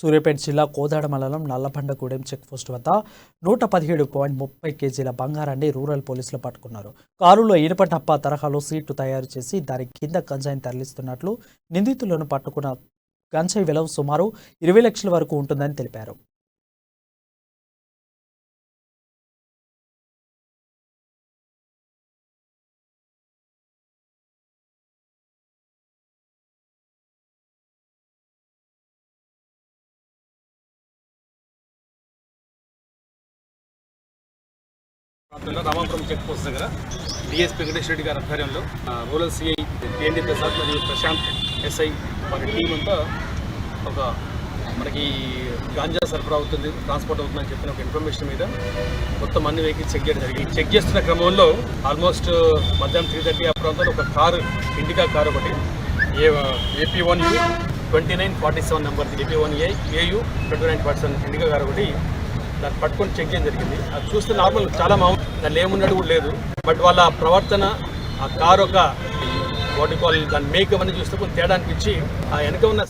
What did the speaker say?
సూర్యాపేట జిల్లా కోదాడ మండలం నల్లబండగూడెం చెక్పోస్ట్ వద్ద 117.30 కేజీల బంగారాన్ని రూరల్ పోలీసులు పట్టుకున్నారు. కారులో ఇనుప డబ్బా తరహాలో సీటు తయారు చేసి దాని కింద గంజాయిని తరలిస్తున్నట్లు నిందితులను పట్టుకున్న గంజాయి విలువ సుమారు 20 లక్షల వరకు ఉంటుందని తెలిపారు. రామాపురం చెక్ పోస్ట్ దగ్గర డిఎస్పీ వెంకటేష్ రెడ్డి గారి ఆధ్వర్యంలో రూరల్ సిఐ పిఎన్డి ప్రసాద్ మరియు ప్రశాంత్ ఎస్ఐ వారి టీం అంతా ఒక మనకి గాంజా సరఫరా అవుతుంది, ట్రాన్స్పోర్ట్ అవుతుందని చెప్పిన ఒక ఇన్ఫర్మేషన్ మీద మొత్తం అన్ని వెహికల్స్ చెక్ చేయడం జరిగింది. చెక్ చేస్తున్న క్రమంలో ఆల్మోస్ట్ మధ్యాహ్నం 3:30 ఆ ప్రాంతంలో ఒక కారు, ఇండికా కారు ఒకటి AP1U 2947 number, AP1AU 2947 indica car ఒకటి దాన్ని పట్టుకొని చెక్ చేయడం జరిగింది. అది చూస్తే నార్మల్ చాలా మామూలు, దాన్ని ఏమున్నట్టు కూడా లేదు. బట్ వాళ్ళ ప్రవర్తన, ఆ కారు ఒక వాటి దాని మేక్ అవన్నీ చూస్తే కొంచెం తేడా అనిపించి ఆ వెనక ఉన్న